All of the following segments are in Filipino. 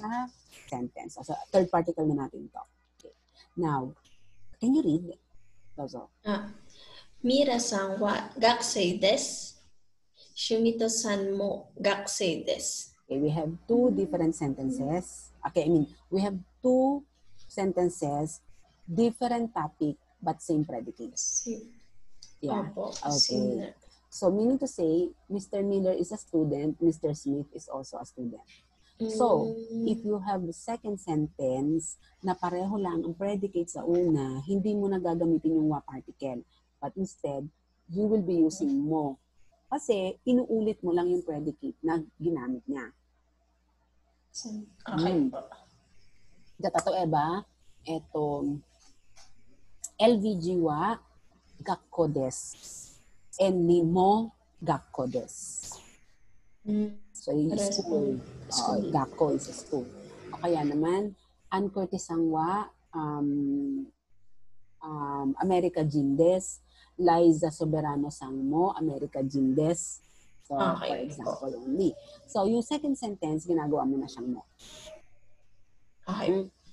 sa sentence. So, third particle na natin to. Okay. Now, can you read? Mira-san wa gakusei desu. Shumito-san mo gakusei desu. Okay, we have two different sentences. Okay, we have two sentences, different topic, but same predicates. Yeah. Okay. So, meaning to say, Mr. Miller is a student, Mr. Smith is also a student. So, if you have the second sentence na pareho lang ang predicate sa una, hindi mo na gagamitin yung wa particle. But instead, you will be using mo. Kasi, inuulit mo lang yung predicate na ginamit niya. Okay po. Totoo ba? Ito, LVG wa gakko desu. And ni mo gakko desu. So, yung school. Gakko is a school. O kaya naman, Ancortisang wa America Jin desu. Liza Soberano sang mo America Jin desu. So, for example only. So, yung second sentence, ginagawa mo na siyang mo.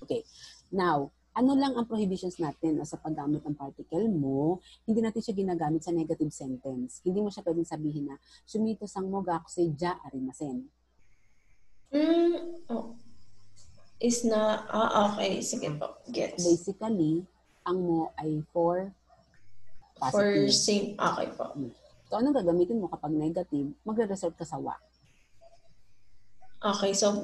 Okay. Now, ano lang ang prohibitions natin sa paggamit ng particle mo, hindi natin siya ginagamit sa negative sentence. Hindi mo siya pwedeng sabihin na, Shumito sang mo gakusei ja arimasen. Is na, okay, sige po. Gets. Basically, ang mo ay for positive. For same, okay po. So, anong gagamitin mo kapag negative? Magre-resort ka sa wa. Okay, so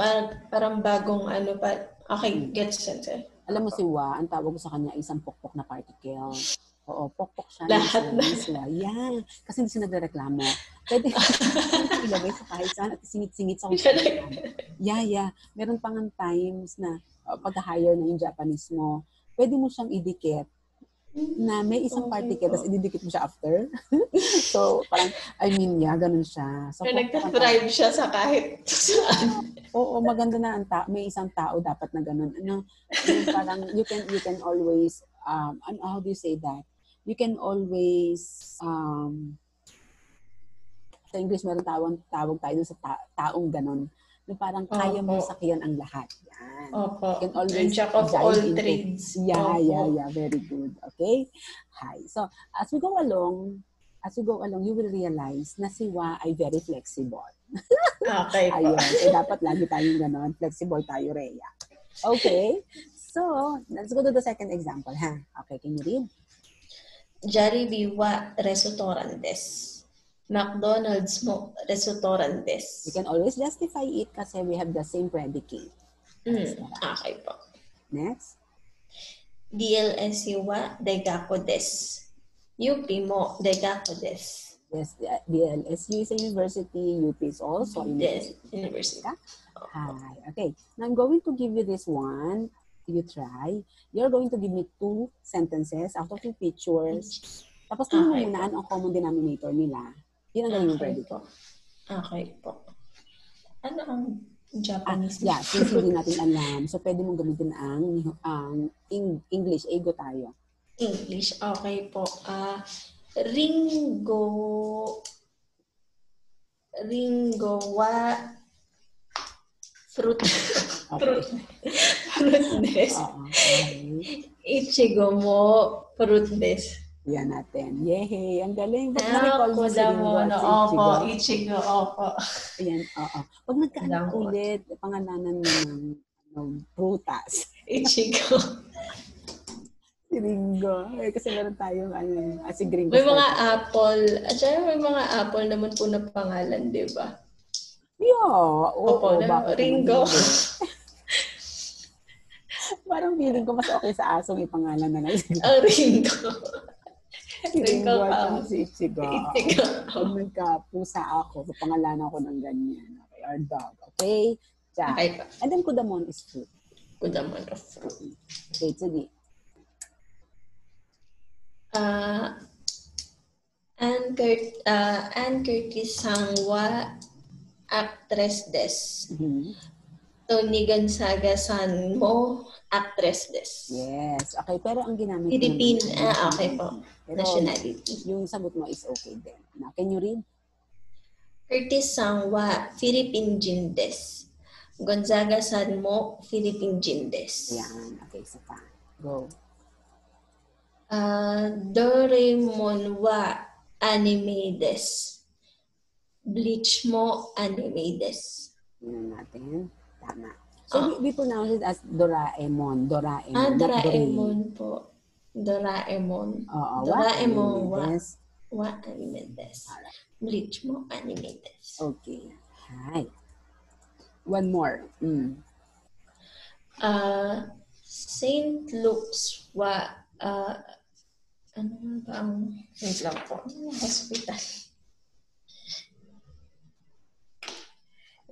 parang bagong ano pa. Okay, gets sense. Alam mo si wa, ang tawag ko sa kanya isang pokpok na particle. Oo, pokpok siya. Lahat na. Yeah. Kasi hindi siya nagreklamo. Pwede ilagay sa kahit saan at singit-singit sa kung Yeah. Meron pang times na pag-hire na yung Japanese mo, pwede mo siyang idikit na may isang particle, tapos ididikit mo siya after. So, parang, ganun siya. So, nag-thrive siya sa kahit saan. Oo, maganda na may isang tao dapat na ganun. Parang, you can always, how do you say that? You can always, sa English, meron tawag tayo sa taong ganun. Na parang kaya mo sakyan ang lahat. Yan. Opo. You can always jack of all trades. Yeah. Very good. Okay? Hi. So, as we go along, you will realize na si Wa ay very flexible. Okay po. Ayun. So, dapat lagi tayong ganon. Flexible tayo, Rhea. Okay? So, let's go to the second example, ha? Okay, can you read? Jollibee wa restaurant desu. McDonald's mo restaurant desu. You can always justify it kasi we have the same predicate. Okay po. Next. DLSU wa daigako desu. UP mo daigako desu. Yes, DLSU is a university. UP is also a university. Hi. Okay. Now, I'm going to give you this one. You try. You're going to give me 2 sentences out of 2 pictures. Tapos tingnan mo muna ang common denominator nila. Yun ang gawin predicate. Okay po. Ano ang Japanese? Since hindi natin alam. So, pwede mong gamitin ang English. Ego tayo. English. Okay po. Ringo wa fruit des. Ichigo mo fruit des. Yan natin. Yehey! Ang galing. Ba't na-recall mo si Ringo at si Ichigo? Ichigo, opo. Ayan, oo. Pag nagkaanak ulit, pangalanan mo ng prutas. Ichigo. Si Ringo. Kasi meron tayong si Gringo. May mga apple. At saka may mga apple naman po na pangalan, di ba? Yeah. Opo, Ringo. Parang feeling ko mas okay sa asong ipangalan na lang. Ringo. Si Ringo at si Ichigo. Pag nagkapusa ako, pangalanan ko ng ganyan. Okay, or dog. Okay? Okay. And then kudamon is fruit. Kudamon of fruit. Okay, sige. Ann Curtis Sangwa actress des. Tony Gonzaga san mo actress des. Yes. Okay, pero ang ginamit Philippine, okay po. Pero nationality. Yung sagot mo is okay din. Now, can you read? Curtis Sangwa Philippine Jin des. Gonzaga San mo Philippine Gym Des. Yan. Okay, isa pa. Go. Doraemon wa anime des. Bleach mo anime des. Tingnan natin. Tama. So, we pronounce it as Doraemon. Doraemon. Doraemon po. Doraemon. Oo. Doraemon wa anime des. Bleach mo anime des. Okay. Hi. One more. Saint Luke's wa ano ba ang wait lang po, hospital.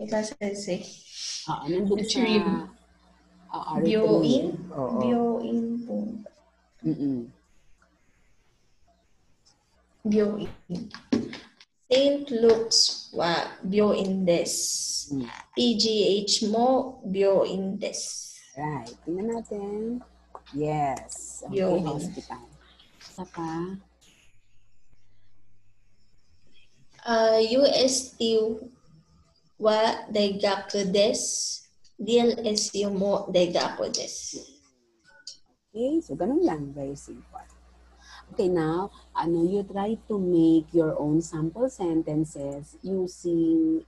Ikasese. Nandun sa Bioin? Bioin po. Bioin. Saint Luke's wa Bioin des. PGH mo Bioin des. Right. Tingnan natin. Yes. Okay, hospital. Isa pa. UST wa daigaku des. DLSU mo daigaku des. Okay, so ganun lang. Very simple. Okay, now, you try to make your own sample sentences using